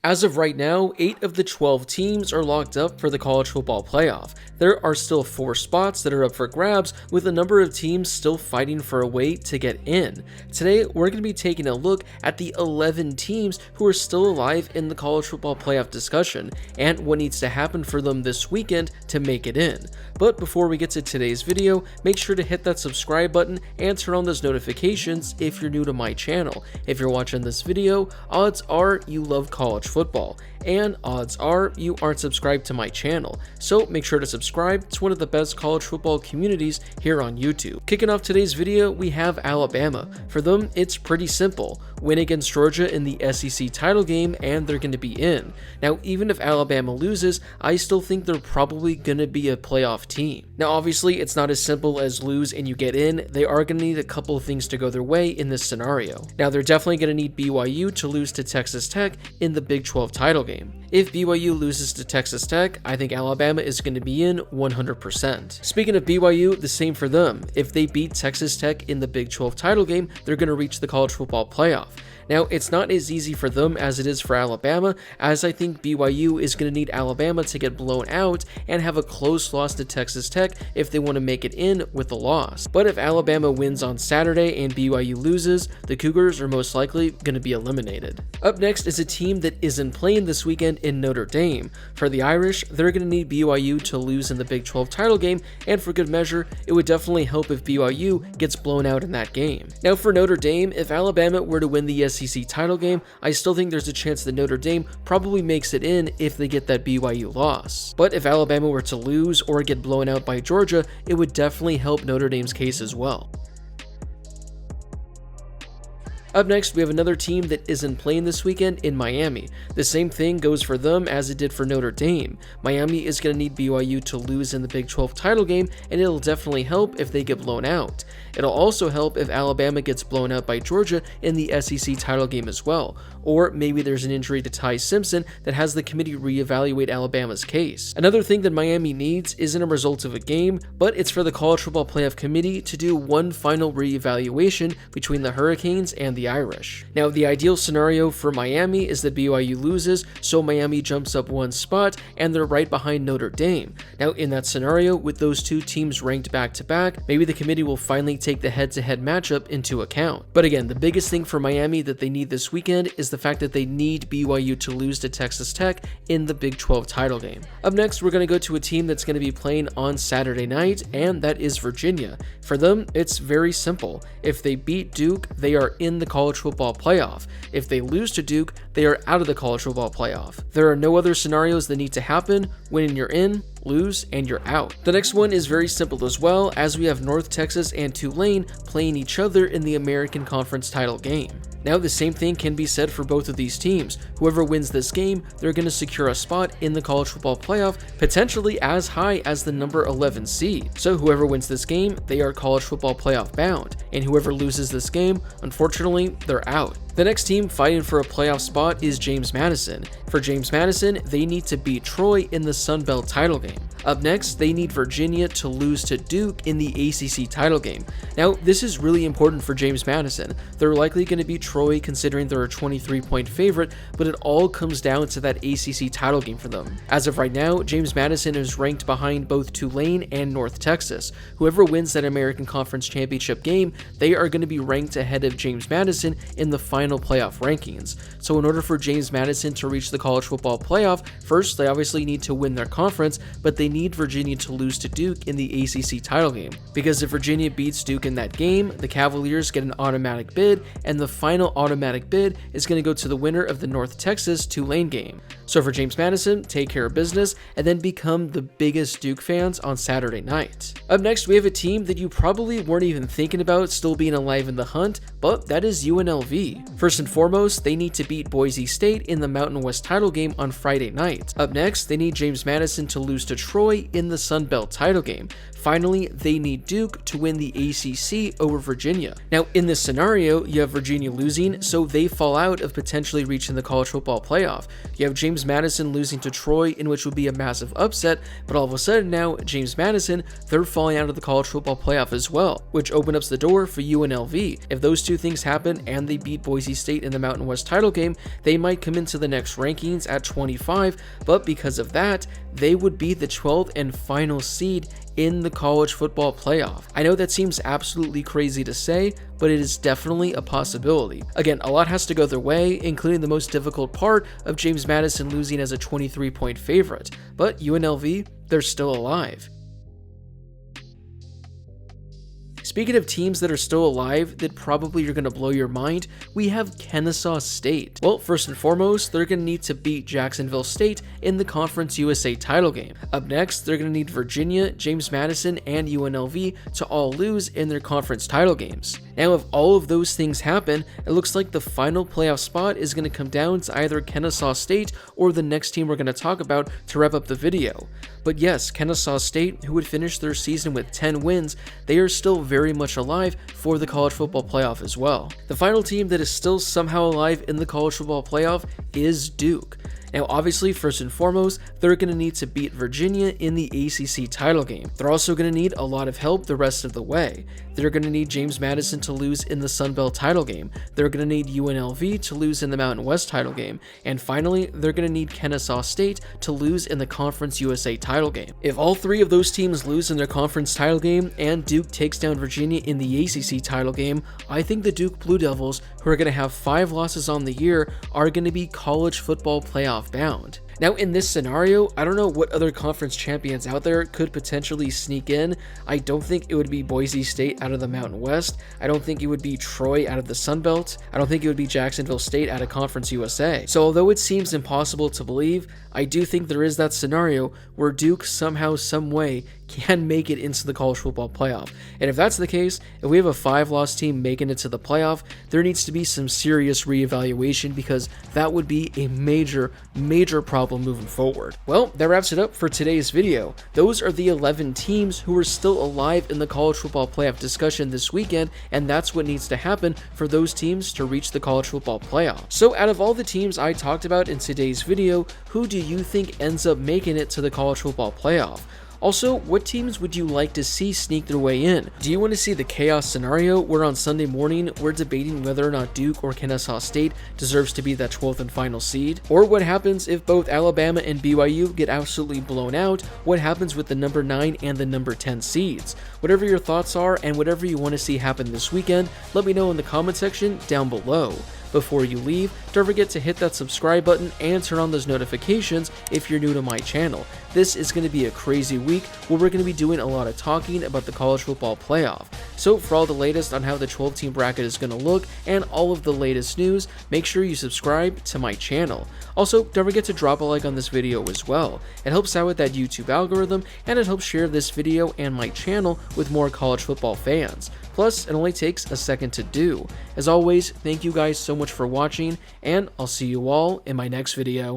As of right now, 8 of the 12 teams are locked up for the college football playoff. There are still 4 spots that are up for grabs, with a number of teams still fighting for a way to get in. Today, we're going to be taking a look at the 11 teams who are still alive in the college football playoff discussion, and what needs to happen for them this weekend to make it in. But before we get to today's video, make sure to hit that subscribe button and turn on those notifications if you're new to my channel. If you're watching this video, odds are you love college football, and odds are you aren't subscribed to my channel, so make sure to subscribe. It's one of the best college football communities here on YouTube. Kicking off today's video, we have Alabama. For them, it's pretty simple. Win against Georgia in the SEC title game and they're going to be in. Now, even if Alabama loses, I still think they're probably going to be a playoff team. Now, obviously, it's not as simple as lose and you get in. They are going to need a couple of things to go their way in this scenario. Now, they're definitely going to need BYU to lose to Texas Tech in the Big 12 title game. If BYU loses to Texas Tech, I think Alabama is going to be in 100%. Speaking of BYU, the same for them. If they beat Texas Tech in the Big 12 title game, they're going to reach the college football playoff. Now, it's not as easy for them as it is for Alabama, as I think BYU is going to need Alabama to get blown out and have a close loss to Texas Tech if they want to make it in with a loss. But if Alabama wins on Saturday and BYU loses, the Cougars are most likely going to be eliminated. Up next is a team that isn't playing this weekend in Notre Dame. For the Irish, they're going to need BYU to lose in the Big 12 title game, and for good measure, it would definitely help if BYU gets blown out in that game. Now, for Notre Dame, if Alabama were to win the SEC title game, I still think there's a chance that Notre Dame probably makes it in if they get that BYU loss. But if Alabama were to lose or get blown out by Georgia, it would definitely help Notre Dame's case as well. Up next, we have another team that isn't playing this weekend in Miami. The same thing goes for them as it did for Notre Dame. Miami is going to need BYU to lose in the Big 12 title game, and it'll definitely help if they get blown out. It'll also help if Alabama gets blown out by Georgia in the SEC title game as well. Or maybe there's an injury to Ty Simpson that has the committee reevaluate Alabama's case. Another thing that Miami needs isn't a result of a game, but it's for the College Football Playoff Committee to do one final reevaluation between the Hurricanes and the Irish. Now, the ideal scenario for Miami is that BYU loses, so Miami jumps up one spot and they're right behind Notre Dame. Now, in that scenario, with those two teams ranked back to back, maybe the committee will finally take the head-to-head matchup into account. But again, the biggest thing for Miami that they need this weekend is the fact that they need BYU to lose to Texas Tech in the Big 12 title game. Up next, we're going to go to a team that's going to be playing on Saturday night, and that is Virginia. For them, it's very simple. If they beat Duke, they are in the college football playoff. If they lose to Duke, they are out of the college football playoff. There are no other scenarios that need to happen. Win, you're in. Lose, and you're out. The next one is very simple as well, as we have North Texas and Tulane playing each other in the American Conference title game. Now, the same thing can be said for both of these teams. Whoever wins this game, they're going to secure a spot in the college football playoff, potentially as high as the number 11 seed. So whoever wins this game, they are college football playoff bound, and whoever loses this game, unfortunately, they're out. The next team fighting for a playoff spot is James Madison. For James Madison, they need to beat Troy in the Sun Belt title game. Up next, they need Virginia to lose to Duke in the ACC title game. Now, this is really important for James Madison. They're likely going to beat Troy considering they're a 23-point favorite, but it all comes down to that ACC title game for them. As of right now, James Madison is ranked behind both Tulane and North Texas. Whoever wins that American Conference Championship game, they are going to be ranked ahead of James Madison in the final playoff rankings. So in order for James Madison to reach the college football playoff, first they obviously need to win their conference, but they need Virginia to lose to Duke in the ACC title game. Because if Virginia beats Duke in that game, the Cavaliers get an automatic bid, and the final automatic bid is going to go to the winner of the North Texas Tulane game. So for James Madison, take care of business and then become the biggest Duke fans on Saturday night. Up next, we have a team that you probably weren't even thinking about still being alive in the hunt, but that is UNLV. First and foremost, they need to beat Boise State in the Mountain West title game on Friday night. Up next, they need James Madison to lose to Troy in the Sun Belt title game. Finally, they need Duke to win the ACC over Virginia. Now, in this scenario, you have Virginia losing, so they fall out of potentially reaching the college football playoff. You have James James Madison losing to Troy, in which would be a massive upset, but all of a sudden now, James Madison, they're falling out of the college football playoff as well, which opened up the door for UNLV. If those two things happen and they beat Boise State in the Mountain West title game, they might come into the next rankings at 25, but because of that, they would be the 12th and final seed in the college football playoff. I know that seems absolutely crazy to say, but it is definitely a possibility. Again, a lot has to go their way, including the most difficult part of James Madison losing as a 23-point favorite, but UNLV, they're still alive. Speaking of teams that are still alive that probably are going to blow your mind, we have Kennesaw State. Well, first and foremost, they're going to need to beat Jacksonville State in the Conference USA title game. Up next, they're going to need Virginia, James Madison, and UNLV to all lose in their conference title games. Now, if all of those things happen, it looks like the final playoff spot is going to come down to either Kennesaw State or the next team we're going to talk about to wrap up the video. But yes, Kennesaw State, who would finish their season with 10 wins, they are still very much alive for the college football playoff as well. The final team that is still somehow alive in the college football playoff is Duke. Now, obviously, first and foremost, they're going to need to beat Virginia in the ACC title game. They're also going to need a lot of help the rest of the way. They're going to need James Madison to lose in the Sun Belt title game. They're going to need UNLV to lose in the Mountain West title game. And finally, they're going to need Kennesaw State to lose in the Conference USA title game. If all three of those teams lose in their conference title game and Duke takes down Virginia in the ACC title game, I think the Duke Blue Devils, who are going to have 5 losses on the year, are going to be college football playoff bound. Now, in this scenario, I don't know what other conference champions out there could potentially sneak in. I don't think it would be Boise State out of the Mountain West. I don't think it would be Troy out of the Sun Belt. I don't think it would be Jacksonville State out of Conference USA. So although it seems impossible to believe, I do think there is that scenario where Duke somehow, some way, can make it into the college football playoff. And if that's the case, if we have a 5-loss team making it to the playoff, there needs to be some serious reevaluation, because that would be a major problem moving forward. Well, that wraps it up for today's video. Those are the 11 teams who are still alive in the college football playoff discussion this weekend, and that's what needs to happen for those teams to reach the college football playoff. So out of all the teams I talked about in today's video, who do you think ends up making it to the college football playoff? Also, what teams would you like to see sneak their way in? Do you want to see the chaos scenario where on Sunday morning we're debating whether or not Duke or Kennesaw State deserves to be that 12th and final seed? Or what happens if both Alabama and BYU get absolutely blown out? What happens with the number 9 and the number 10 seeds? Whatever your thoughts are and whatever you want to see happen this weekend, let me know in the comment section down below. Before you leave, don't forget to hit that subscribe button and turn on those notifications if you're new to my channel. This is going to be a crazy week where we're going to be doing a lot of talking about the college football playoff. So for all the latest on how the 12-team bracket is going to look and all of the latest news, make sure you subscribe to my channel. Also, don't forget to drop a like on this video as well. It helps out with that YouTube algorithm, and it helps share this video and my channel with more college football fans. Plus, it only takes a second to do. As always, thank you guys so much for watching, and I'll see you all in my next video.